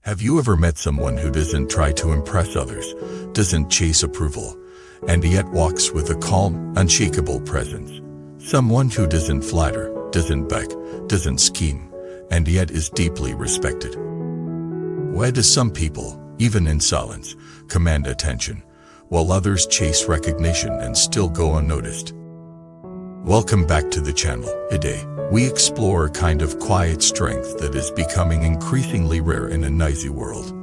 Have you ever met someone who doesn't try to impress others, doesn't chase approval, and yet walks with a calm, unshakable presence? Someone who doesn't flatter, doesn't beg, doesn't scheme, and yet is deeply respected. Why do some people, even in silence, command attention, while others chase recognition and still go unnoticed? Welcome back to the channel. Today, we explore a kind of quiet strength that is becoming increasingly rare in a noisy world.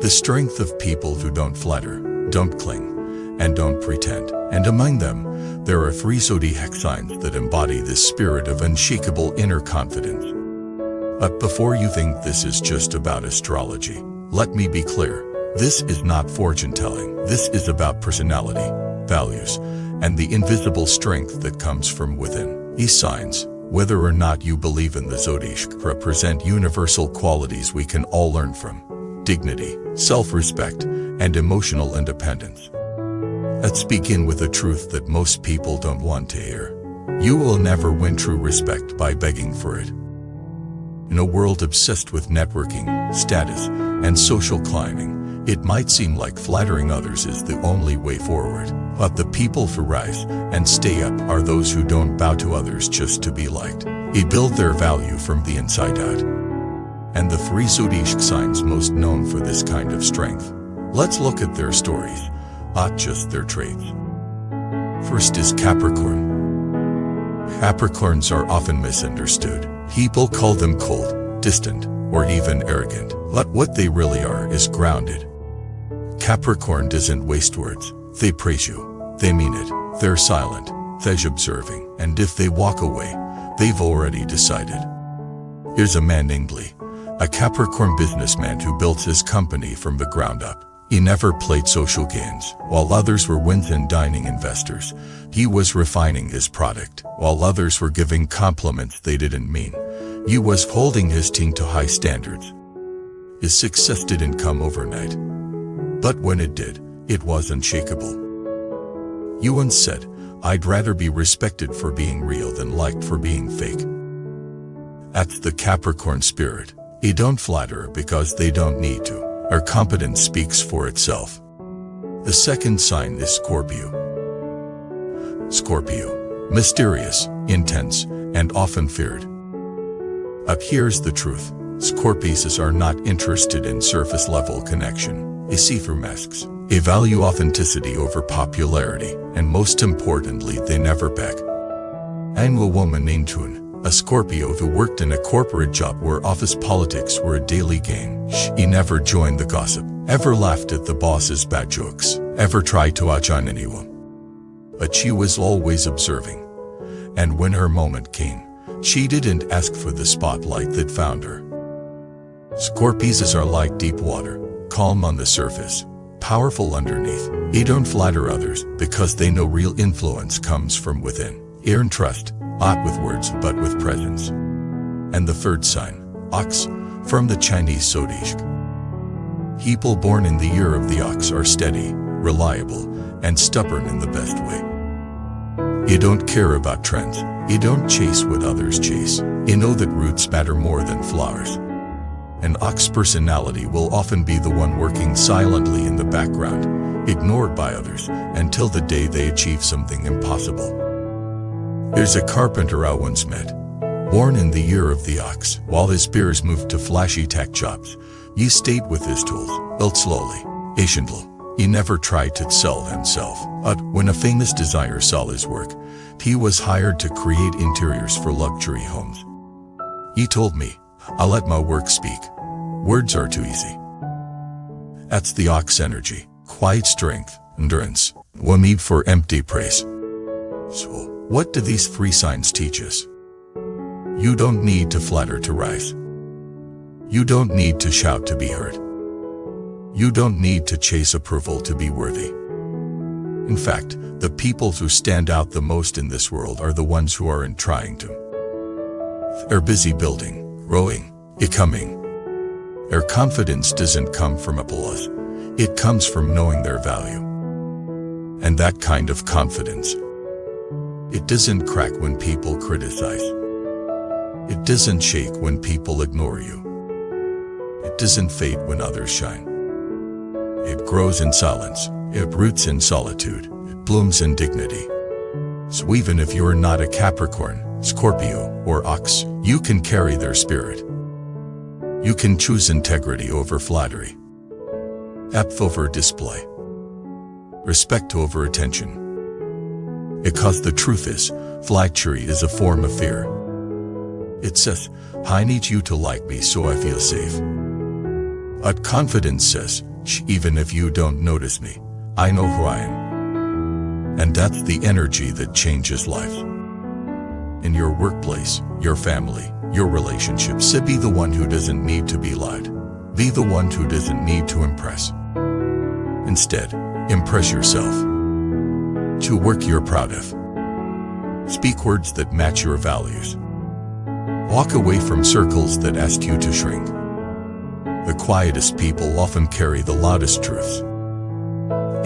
The strength of people who don't flatter, don't cling, and don't pretend. And among them, there are 3 zodiac signs that embody this spirit of unshakable inner confidence. But before you think this is just about astrology, let me be clear. This is not fortune-telling. This is about personality, values, and the invisible strength that comes from within. These signs, whether or not you believe in the Zodiac, represent universal qualities we can all learn from: dignity, self-respect, and emotional independence. Let's begin with a truth that most people don't want to hear. You will never win true respect by begging for it. In a world obsessed with networking, status, and social climbing, it might seem like flattering others is the only way forward. But the people who rise and stay up are those who don't bow to others just to be liked. They build their value from the inside out. And the 3 zodiac signs most known for this kind of strength. Let's look at their stories, not just their traits. First is Capricorn. Capricorns are often misunderstood. People call them cold, distant, or even arrogant. But what they really are is grounded. Capricorn doesn't waste words. They praise you. They mean it. They're silent. They're observing. And if they walk away, they've already decided. Here's a man named Lee, a Capricorn businessman who built his company from the ground up. He never played social games. While others were wins and dining investors, he was refining his product. While others were giving compliments they didn't mean, he was holding his team to high standards. His success didn't come overnight. But when it did, it was unshakable. He once said, "I'd rather be respected for being real than liked for being fake." That's the Capricorn spirit. They don't flatter because they don't need to. Their competence speaks for itself. The second sign is Scorpio. Scorpio, mysterious, intense, and often feared. But here's the truth. Scorpios are not interested in surface-level connection. They see through masks. They value authenticity over popularity, and most importantly, they never beg. I knew a woman named June, a Scorpio who worked in a corporate job where office politics were a daily game. She never joined the gossip, ever laughed at the boss's bad jokes, ever tried to outshine anyone. But she was always observing. And when her moment came, she didn't ask for the spotlight that found her. Scorpios are like deep water, calm on the surface, powerful underneath. They don't flatter others because they know real influence comes from within. They earn trust, not with words but with presence. And the third sign, Ox, from the Chinese zodiac. People born in the year of the ox are steady, reliable, and stubborn in the best way. They don't care about trends. They don't chase what others chase. They know that roots matter more than flowers. An ox personality will often be the one working silently in the background, ignored by others, until the day they achieve something impossible. There's a carpenter I once met. Born in the year of the ox, while his peers moved to flashy tech jobs, he stayed with his tools, built slowly, patiently. He never tried to sell himself. But when a famous designer saw his work, he was hired to create interiors for luxury homes. He told me, "I'll let my work speak. Words are too easy." That's the ox energy, quiet strength, endurance, no need for empty praise. So, what do these 3 signs teach us? You don't need to flatter to rise. You don't need to shout to be heard. You don't need to chase approval to be worthy. In fact, the people who stand out the most in this world are the ones who aren't trying to. They're busy building, growing, becoming. Their confidence doesn't come from applause. It comes from knowing their value. And that kind of confidence, it doesn't crack when people criticize. It doesn't shake when people ignore you. It doesn't fade when others shine. It grows in silence. It roots in solitude. It blooms in dignity. So even if you're not a Capricorn, Scorpio, or Ox, you can carry their spirit. You can choose integrity over flattery, depth over display, respect over attention. Because the truth is, flattery is a form of fear. It says, I need you to like me so I feel safe. But confidence says, even if you don't notice me, I know who I am. And that's the energy that changes lives. In your workplace, your family, your relationships, be the one who doesn't need to be liked. Be the one who doesn't need to impress. Instead, impress yourself. To work you're proud of. Speak words that match your values. Walk away from circles that ask you to shrink. The quietest people often carry the loudest truths.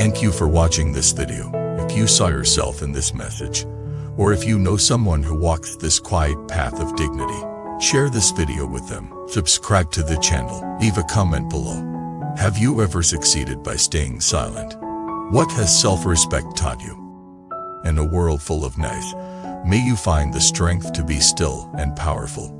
Thank you for watching this video. If you saw yourself in this message, or if you know someone who walks this quiet path of dignity, share this video with them. Subscribe to the channel. Leave a comment below. Have you ever succeeded by staying silent? What has self-respect taught you? In a world full of noise, may you find the strength to be still and powerful.